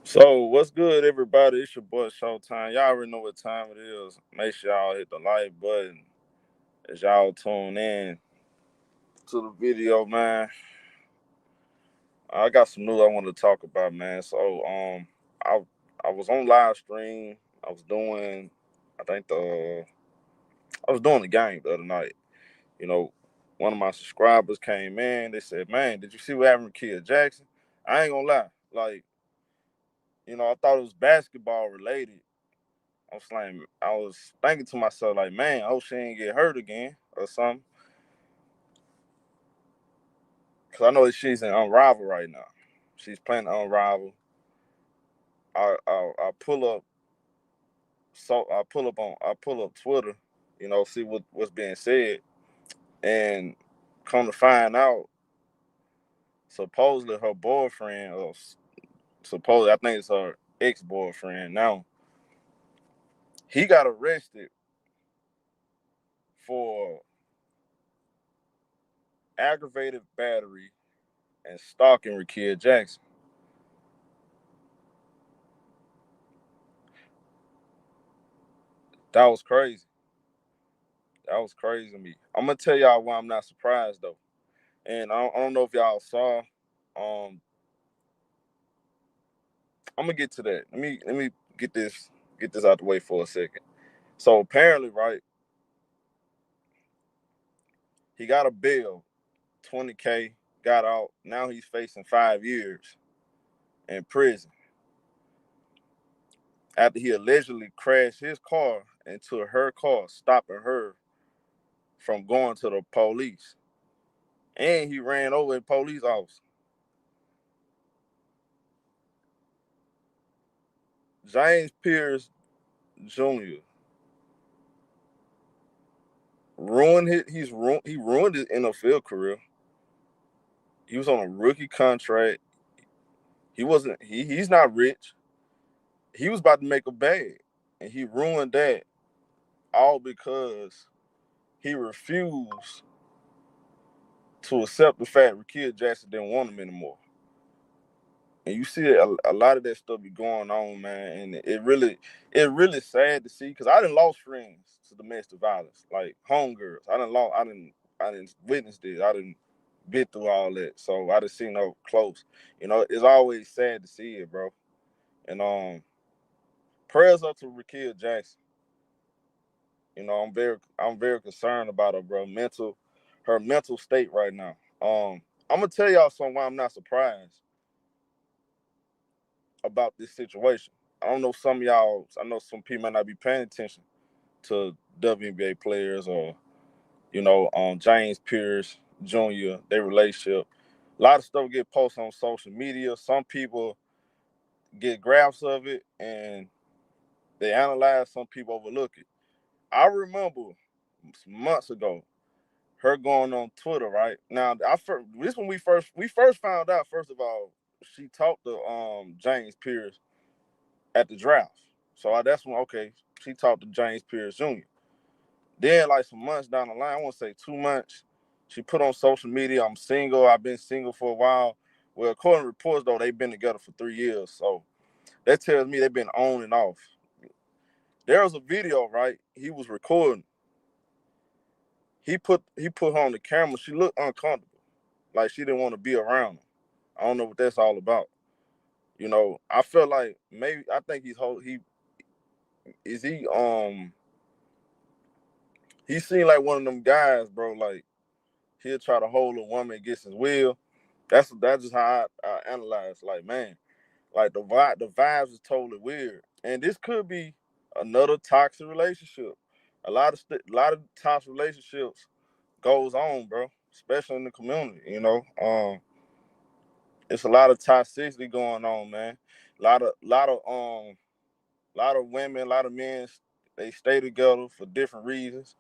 So what's good, everybody? It's your boy Showtime. Y'all already know what time it is. Make sure y'all hit the like button as y'all tune in to the video, man. I got some news I want to talk about, man. I I was on live stream. I was doing, I think I was doing the game the other night. You know, one of my subscribers came in. They said, "Man, did you see what happened to Kid Jackson?" I ain't gonna lie, like I thought it was basketball related. I was thinking to myself, like, man, I hope she ain't get hurt again or something. Cause I know that she's in Unrivaled right now. She's playing Unrivaled. I pull up, I pull up Twitter, see what's being said, and come to find out, supposedly her boyfriend, or supposedly I think it's her ex boyfriend now, he got arrested for aggravated battery and stalking Rickea Jackson. That was crazy. That was crazy to me. I'm gonna tell y'all why I'm not surprised though, and I don't know if y'all saw. I'm gonna get to that. Let me get this out the way for a second. So apparently, right, he got a bill, 20K, got out. Now he's facing 5 years in prison after he allegedly crashed his car into her car, stopping her from going to the police, and he ran over a police officer. James Pearce Jr. he ruined his NFL career. He was on a rookie contract. He's not rich. He was about to make a bag, and he ruined that all because he refused to accept the fact Rickea Jackson didn't want him anymore. And you see a lot of that stuff be going on, man, and it really sad to see because I didn't lost friends to domestic violence, like homegirls. I didn't witness this. I didn't been through all that, so I just seen up close. It's always sad to see it, bro. And prayers up to Rickea Jackson. I'm very concerned about her mental state right now. I'm gonna tell y'all something why I'm not surprised about this situation. I don't know some of y'all. I know some people might not be paying attention to WNBA players or James Pearce Jr. Their relationship. A lot of stuff get posted on social media. Some people get graphs of it and they analyze. Some people overlook it. I remember months ago her going on Twitter. Right now, this when we first found out. First of all, she talked to James Pearce at the draft. So that's when she talked to James Pearce Jr. Then like some months down the line, I want to say 2 months, she put on social media, "I'm single. I've been single for a while." Well, according to reports though, they've been together for 3 years. So that tells me they've been on and off. There was a video, right? He was recording. He put her on the camera. She looked uncomfortable, like she didn't want to be around him. I don't know what that's all about. I felt like maybe I think he is he seemed like one of them guys, bro. Like he'll try to hold a woman against his will. That's just how I analyze. Like man, like the vibes is totally weird, and this could be another toxic relationship. A lot of toxic relationships goes on, bro, especially in the community. It's a lot of toxicity going on, man. A lot of women, a lot of men, they stay together for different reasons.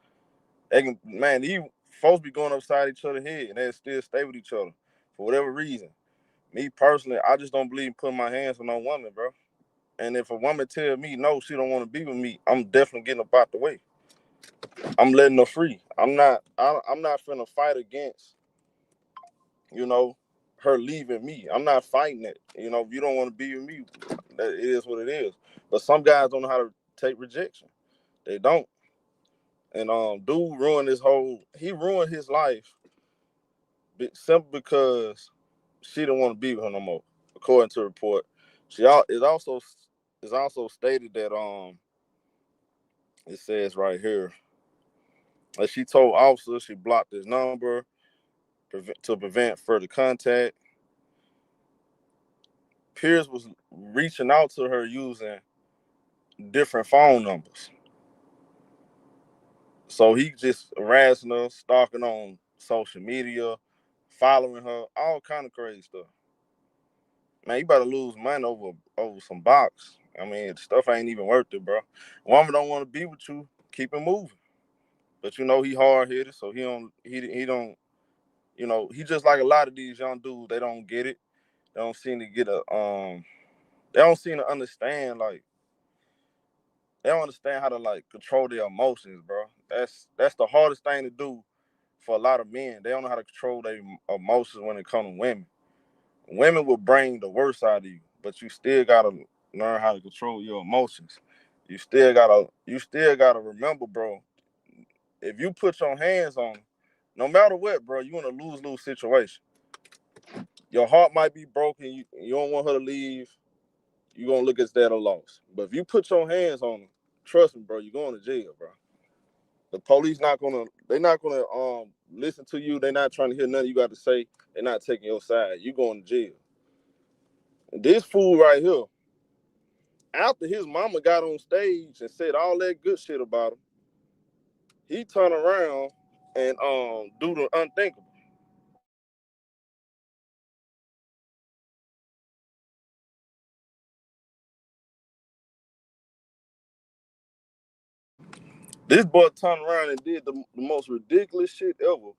They can, man, these folks be going upside each other's head and they still stay with each other for whatever reason. Me personally, I just don't believe in putting my hands on no woman, bro. And if a woman tell me no, she don't want to be with me, I'm definitely getting up out the way. I'm letting her free. I'm not finna fight against, you know, her leaving me. I'm not fighting it. If you don't want to be with me, That is what it is. But some guys don't know how to take rejection. They don't. And dude he ruined his life simply because she didn't want to be with him no more. According to the report, it also stated that it says right here that she told officers she blocked his number to prevent further contact. Pearce was reaching out to her using different phone numbers. So he just harassing her, stalking on social media, following her, all kind of crazy stuff. Man, you better lose money over some box. I mean, stuff ain't even worth it, bro. Woman don't want to be with you, keep it moving. But he hard headed, so he don't he just like a lot of these young dudes, they don't get it. They don't seem to they don't seem to understand, like, they don't understand how to like control their emotions, bro. That's the hardest thing to do for a lot of men. They don't know how to control their emotions when it comes to women. Women will bring the worst out of you, but you still gotta learn how to control your emotions. You still gotta remember, bro. If you put your hands on them, no matter what, bro, you in a lose-lose situation. Your heart might be broken. You don't want her to leave. You're gonna look at that a loss. But if you put your hands on them, trust me, bro, you're going to jail, bro. The police they're not gonna listen to you. They're not trying to hear nothing you got to say. They're not taking your side. You going to jail. And this fool right here, after his mama got on stage and said all that good shit about him, he turned around and do the unthinkable. This boy turned around and did the most ridiculous shit ever,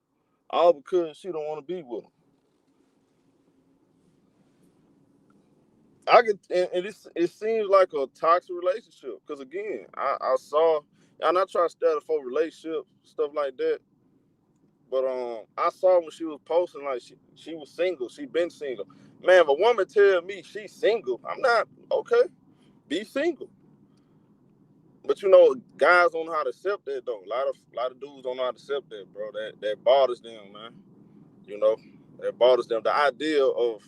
all because she don't want to be with him. It seems like a toxic relationship. Cause again, I saw, and I try to stay for relationships, stuff like that. But I saw when she was posting like she was single. She been single. Man, if a woman tell me she's single, I'm not okay. Be single. But guys don't know how to accept that though. A lot of dudes don't know how to accept that, bro. That bothers them, man. You know, that bothers them. The idea of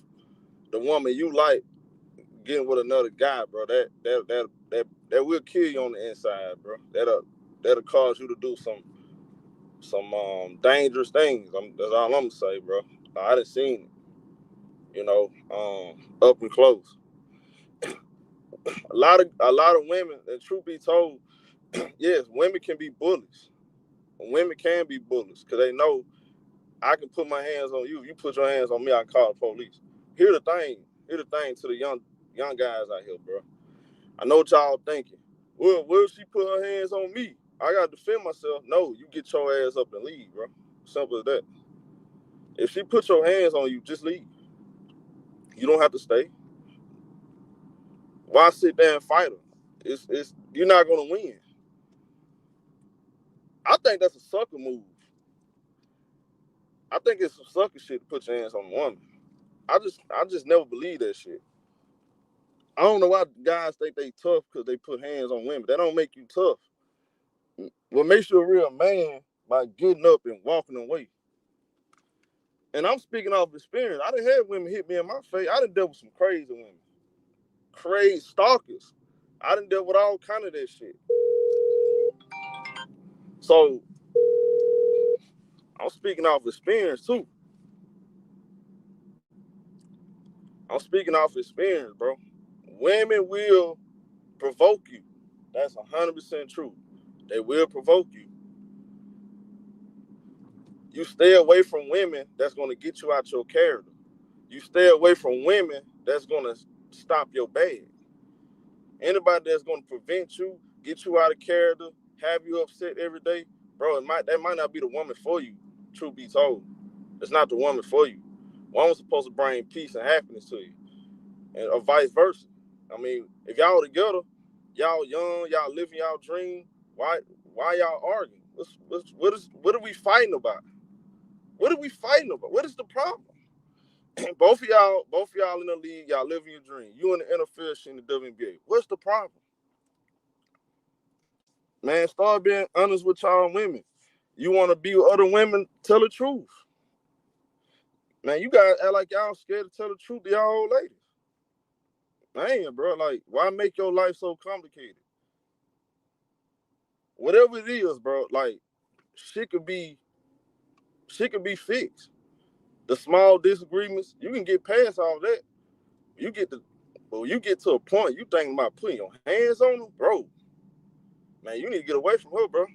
the woman you like getting with another guy, bro. That will kill you on the inside, bro. That'll cause you to do some dangerous things. That's all I'm gonna say, bro. I done seen it, up and close. A lot of women, and truth be told, yes, women can be bullies. Women can be bullies because they know I can put my hands on you. You put your hands on me, I can call the police. Here's the thing. Here's the thing to the young guys out here, bro. I know what y'all thinking. Well, will she put her hands on me? I gotta defend myself. No, you get your ass up and leave, bro. Simple as that. If she put your hands on you, just leave. You don't have to stay. Why sit there and fight her? It's you're not gonna win. I think that's a sucker move. I think it's some sucker shit to put your hands on a woman. I just never believe that shit. I don't know why guys think they tough because they put hands on women. That don't make you tough. What makes you a real man by getting up and walking away. And I'm speaking off experience. I done had women hit me in my face. I done dealt with some crazy women. Crazy stalkers. I done dealt with all kind of that shit. So I'm speaking off experience too. I'm speaking off experience, bro. Women will provoke you. That's 100% true. They will provoke you. You stay away from women that's going to get you out your character. You stay away from women that's going to stop your bag. Anybody that's going to prevent you, get you out of character, have you upset every day, bro, that might not be the woman for you, truth be told. It's not the woman for you. Woman's supposed to bring peace and happiness to you, and or vice versa. I mean, if y'all together, y'all young, y'all living y'all dream, why y'all arguing? What are we fighting about? What are we fighting about? What is the problem? both of y'all in the league, y'all living your dream. You in the NFL, she in the WNBA. What's the problem? Man, start being honest with y'all women. You want to be with other women, tell the truth. Man, you guys act like y'all scared to tell the truth to y'all old ladies. Man, bro, like, why make your life so complicated? Whatever it is, bro, like, shit could be fixed. The small disagreements, you can get past all that. You get to a point you thinking about putting your hands on them, bro. Man, you need to get away from her, bro.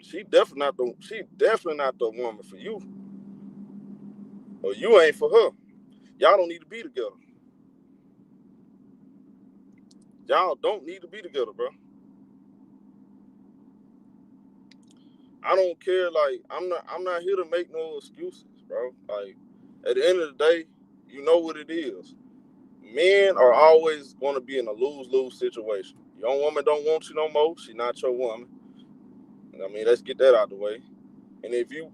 She definitely not the woman for you. Or you ain't for her. Y'all don't need to be together. Y'all don't need to be together, bro. I don't care. Like, I'm not here to make no excuses, bro. Like, at the end of the day, you know what it is. Men are always going to be in a lose-lose situation. Your woman don't want you no more. She not your woman. I mean, let's get that out of the way. And if you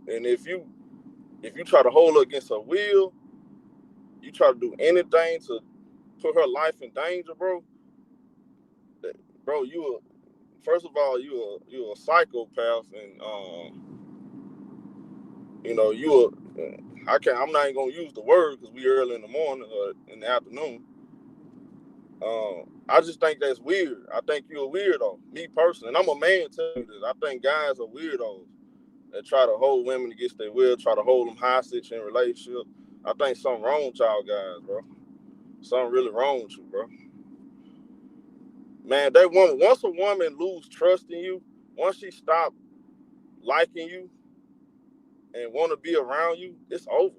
try to hold her against her will, you try to do anything to put her life in danger, bro. Bro, first of all, you're a psychopath, and I'm not even gonna use the word because we early in the morning or in the afternoon. I just think that's weird. I think you're a weirdo, me personally, and I'm a man telling you this. I think guys are weirdos that try to hold women against their will, try to hold them hostage in relationships. I think something wrong with y'all guys, bro. Something really wrong with you, bro. Man, once a woman lose trust in you, once she stop liking you and want to be around you, it's over.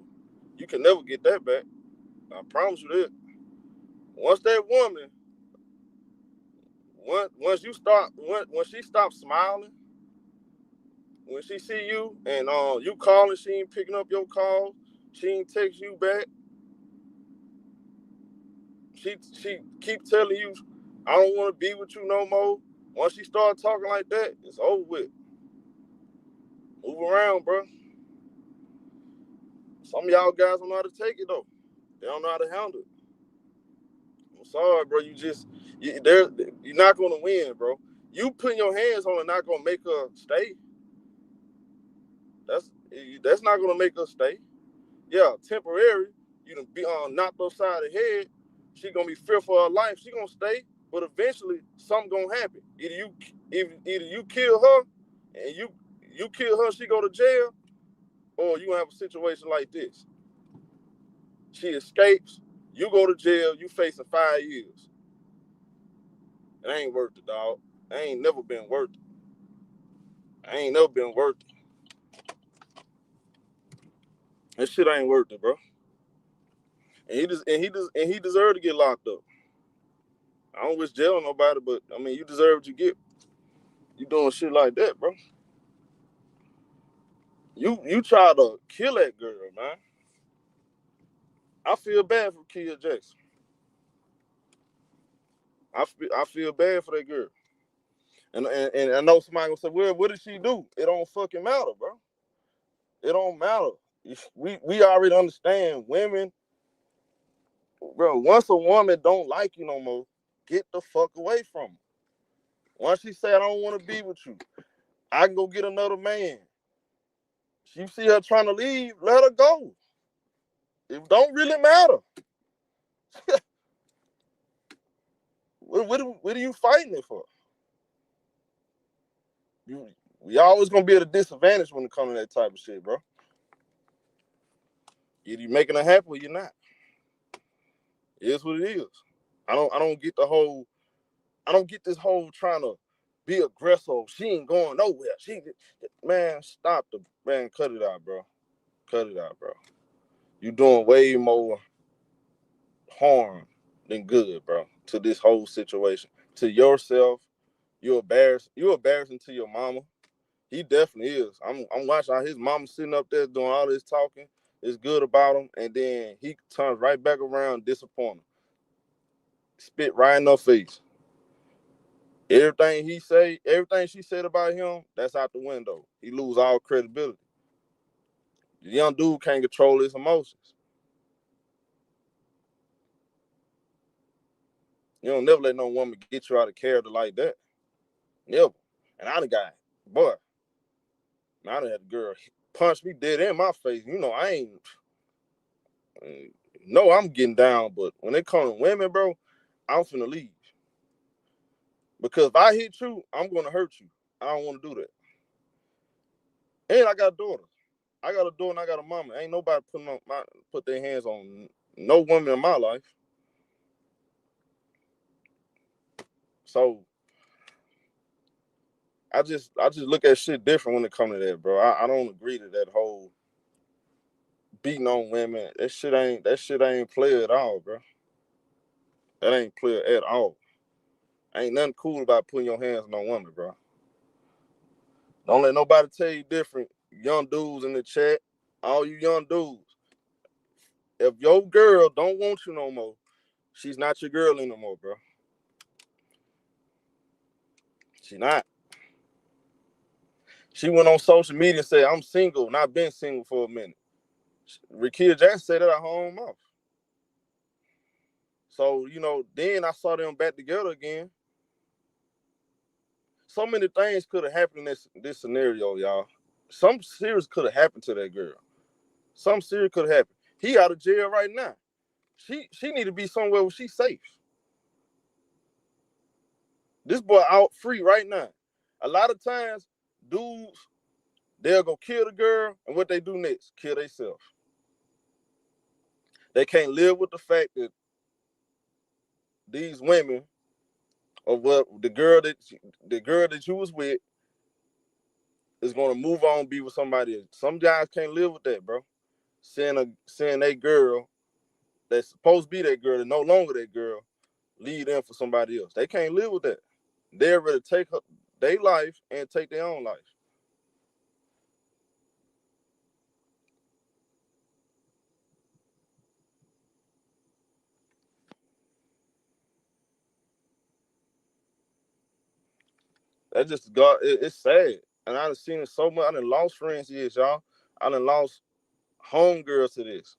You can never get that back. I promise you that. Once that woman, once when she stops smiling, when she see you and you calling, she ain't picking up your call, she ain't text you back. She keep telling you, I don't want to be with you no more. Once she start talking like that, it's over with. Move around, bro. Some of y'all guys don't know how to take it though. They don't know how to handle it. I'm sorry, bro. You're not gonna win, bro. You putting your hands on her not gonna make her stay. That's not gonna make her stay. Yeah, temporary. You done be knocked upside the head. She gonna be fearful of her life. She gonna stay, but eventually something gonna happen. Either you kill her, and you kill her, she go to jail, or you gonna have a situation like this. She escapes, you go to jail, you facing 5 years. It ain't worth it, dog. I ain't never been worth it. I ain't never been worth it. That shit ain't worth it, bro. And he deserved to get locked up. I don't wish jail on nobody, but I mean, you deserve what you get. You doing shit like that, bro. You try to kill that girl, man. I feel bad for Kia Jackson. I feel bad for that girl. And I know somebody gonna say, well, what did she do? It don't fucking matter, bro. It don't matter. We already understand women, bro. Once a woman don't like you no more, get the fuck away from her. Once she say I don't want to be with you, I can go get another man. You see her trying to leave, let her go. It don't really matter. What are you fighting it for? We always gonna be at a disadvantage when it comes to that type of shit, bro. Either you making it happen or you're not. It is what it is. I don't get this whole trying to be aggressive. She ain't going nowhere. Cut it out, bro. Cut it out, bro. You doing way more harm than good, bro, to this whole situation. To yourself, you're embarrassing to your mama. He definitely is. I'm watching how his mama sitting up there doing all this talking. It's good about him, and then he turns right back around, disappointed. Spit right in her face. Everything she said about him, that's out the window. He lose all credibility. The young dude can't control his emotions. You don't never let no woman get you out of character like that. Never. And I done got, boy, man, I done had a girl punch me dead in my face. You know, I ain't, no, I'm getting down, but when it comes to women, bro, I'm finna leave. Because if I hit you, I'm gonna hurt you. I don't want to do that. And I got a daughter. I got a daughter and I got a mama. Ain't nobody put their hands on no woman in my life. So I just look at shit different when it comes to that, bro. I don't agree to that whole beating on women. That shit ain't player at all, bro. That ain't player at all. Ain't nothing cool about putting your hands on a woman, bro. Don't let nobody tell you different. Young dudes in the chat, all you young dudes. If your girl don't want you no more, she's not your girl anymore, bro. She not. She went on social media and said, I'm single, and I've been single for a minute. Rickea Jackson said that at home mouth. So, you know, then I saw them back together again. So many things could have happened in this scenario, y'all. Some serious could have happened to that girl. Some serious could have happened. He out of jail right now. She need to be somewhere where she's safe. This boy out free right now. A lot of times, dudes, they'll go kill the girl, and what they do next? Kill themselves. They can't live with the fact that these women, or what the girl that you was with, is gonna move on, be with somebody else. Some guys can't live with that, bro. Seeing a girl that's supposed to be that girl and no longer that girl, leave them for somebody else. They can't live with that. They're ready to take their life and take their own life. That just God. It's sad, and I done seen it so much. I done lost friends, yes, y'all. I done lost homegirls to this.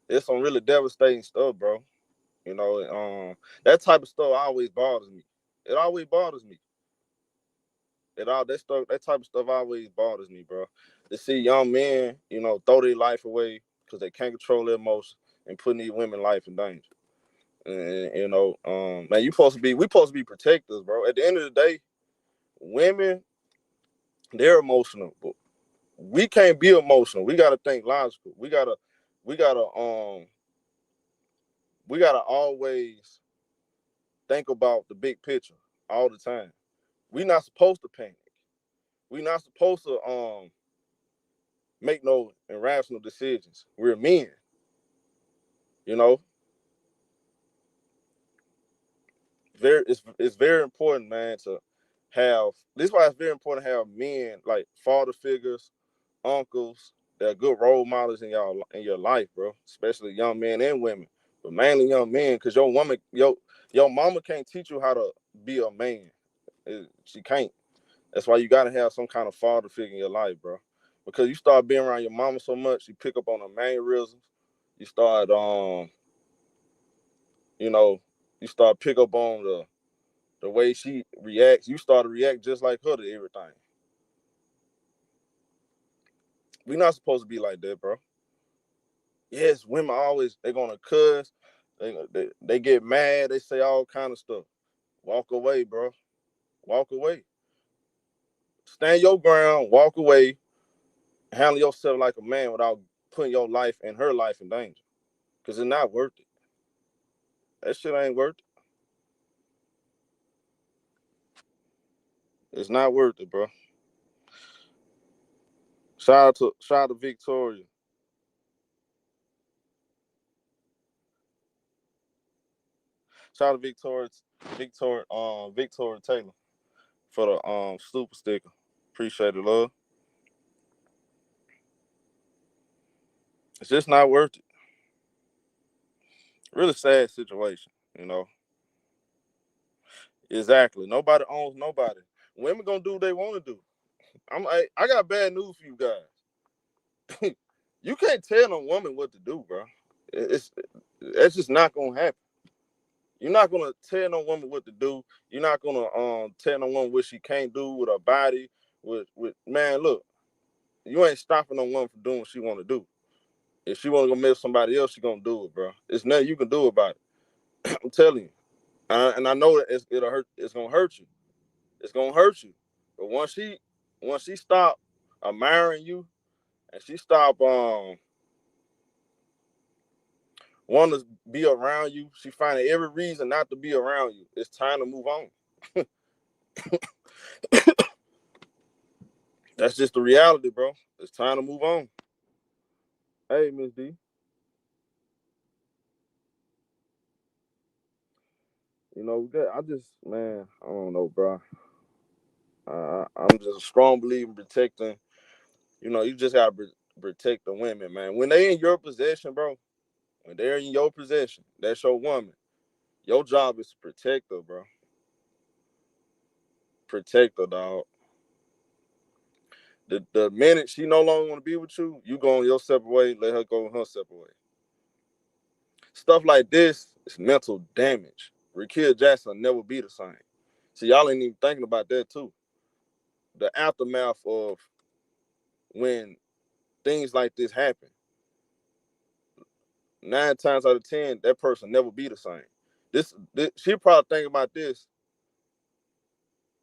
It's some really devastating stuff, bro. You know, that type of stuff always bothers me. It always bothers me. That type of stuff always bothers me, bro. To see young men, you know, throw their life away because they can't control their emotions and putting these women's life in danger. And you know, man, we supposed to be protectors, bro. At the end of the day, women, they're emotional, but we can't be emotional. We gotta think logical. We gotta always think about the big picture all the time. We're not supposed to panic. We're not supposed to make no irrational decisions. We're men, you know. It's very important, man, to have. This is why it's very important to have men like father figures, uncles. They're good role models in your life, bro. Especially young men and women, but mainly young men, because your mama can't teach you how to be a man. She can't. That's why you gotta have some kind of father figure in your life, bro. Because you start being around your mama so much, you pick up on her mannerisms. You start you know, you start pick up on the way she reacts. You start to react just like her to everything. We're not supposed to be like that, bro. Yes, women always they're gonna cuss, they get mad, they say all kind of stuff. Walk away, bro. Walk away. Stand your ground, walk away, handle yourself like a man without putting your life and her life in danger. Cause it's not worth it. That shit ain't worth it. It's not worth it, bro. Shout out to Victoria. Shout out to Victoria Taylor for the super sticker. Appreciate it, love. It's just not worth it. Really sad situation, you know. Exactly. Nobody owns nobody. Women gonna do what they want to do. I got bad news for you guys. You can't tell no woman what to do, bro. It's just not gonna happen. You're not gonna tell no woman what to do. You're not gonna tell no woman what she can't do with her body. With man, look, you ain't stopping no woman from doing what she want to do. If she want to go mess with somebody else, she gonna do it, bro. It's nothing you can do about it. I'm telling you, and I know that it'll hurt. It's gonna hurt you. It's gonna hurt you. But once she stop admiring you and she stop want to be around you, she finding every reason not to be around you. It's time to move on. That's just the reality, bro. It's time to move on. Hey, Miss D. You know, I just, man, I don't know, bro. I'm just a strong believer in protecting. You know, you just gotta protect the women, man. When they in your possession, bro. When they're in your possession, that's your woman. Your job is to protect her, bro. Protect her, dog. The minute she no longer want to be with you, you go on your separate way. Let her go on her separate way. Stuff like this is mental damage. Rickea Jackson will never be the same. See, y'all ain't even thinking about that too. The aftermath of when things like this happen. 9 times out of 10, that person never be the same. This she probably think about this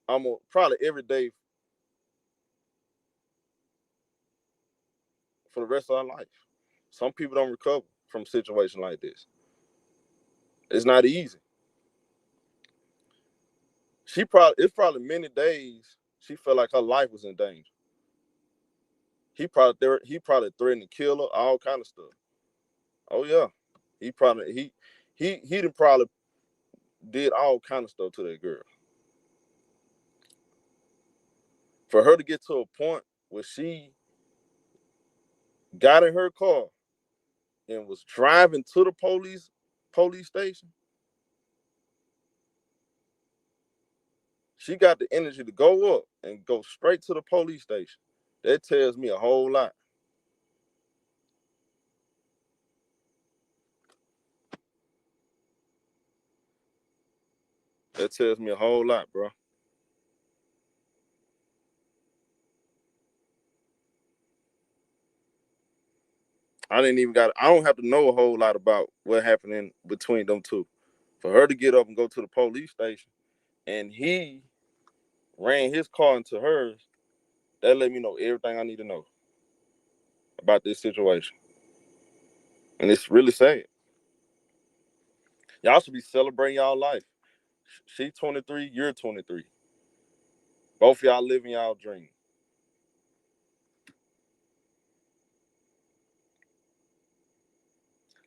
almost probably every day for the rest of her life. Some people don't recover from a situation like this. It's not easy. It's probably many days she felt like her life was in danger. He probably threatened to kill her, all kind of stuff. Oh yeah, he done probably did all kind of stuff to that girl. For her to get to a point where she got in her car and was driving to the police station, she got the energy to go up and go straight to the police station. That tells me a whole lot. That tells me a whole lot, bro. I don't have to know a whole lot about what happened in between them two. For her to get up and go to the police station and he ran his car into hers, that let me know everything I need to know about this situation. And it's really sad. Y'all should be celebrating y'all life. She 23, you're 23. Both of y'all living y'all dream.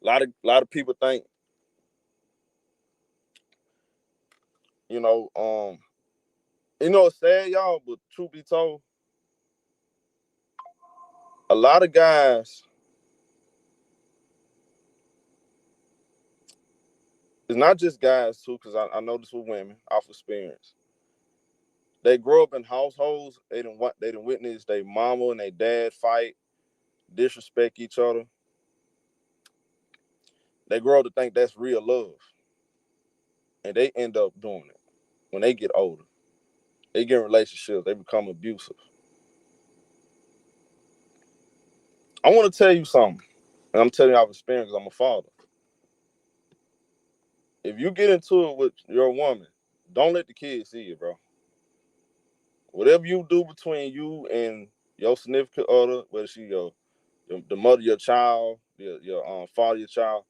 A lot of people think, you know, it's sad, y'all, but truth be told, a lot of guys, it's not just guys too, because I know this with women off experience. They grow up in households, they didn't witness their mama and their dad fight, disrespect each other. They grow up to think that's real love. And they end up doing it when they get older. They get in relationships, they become abusive. I want to tell you something, and I'm telling you out of experience because I'm a father. If you get into it with your woman, don't let the kids see it, bro. Whatever you do between you and your significant other, whether she the mother of your child, your father of your child,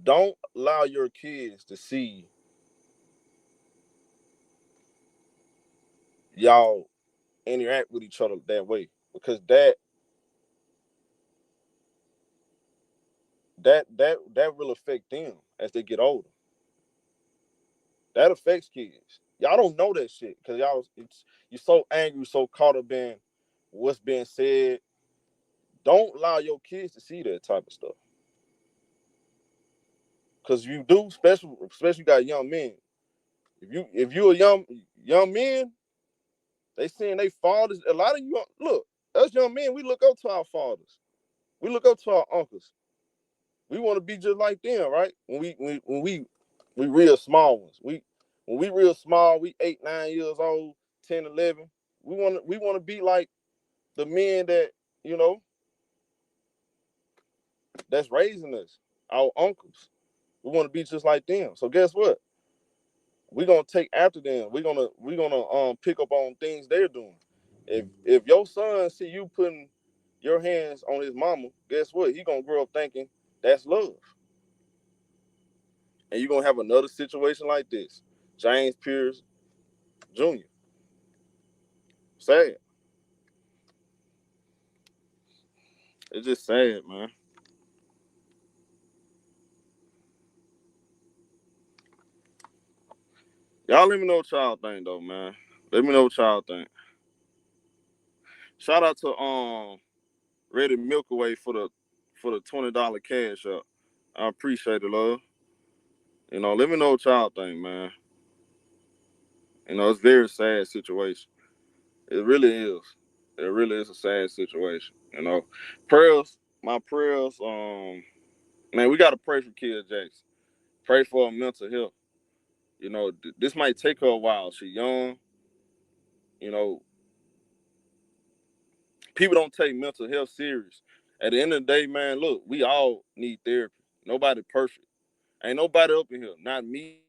don't allow your kids to see y'all interact with each other that way, because that will affect them as they get older. That affects kids. Y'all don't know that shit because you're so angry, so caught up in what's being said. Don't allow your kids to see that type of stuff. Because you do, especially you got young men. If you a young man, They seeing they fathers. A lot of you look, us young men, we look up to our fathers. We look up to our uncles. We want to be just like them, right? When we real small ones. When we real small, we 8, 9 years old, 10, 11. We want to be like the men that, you know, that's raising us, our uncles. We want to be just like them. So guess what? We're gonna take after them. We're gonna pick up on things they're doing. If your son see you putting your hands on his mama, guess what? He gonna grow up thinking that's love. And you're gonna have another situation like this. James Pearce Jr. Sad. It's just sad, man. Y'all let me know what y'all think though, man. Let me know what y'all think. Shout out to Ready Milk Away for the $20 cash up. I appreciate it, love. You know, let me know what y'all think, man. You know, it's a very sad situation. It really is. It really is a sad situation. You know, my prayers. Man, we gotta pray for Kia Jackson. Pray for her mental health. You know, this might take her a while. She's young. You know, people don't take mental health serious. At the end of the day, man, look, we all need therapy. Nobody perfect. Ain't nobody up in here. Not me.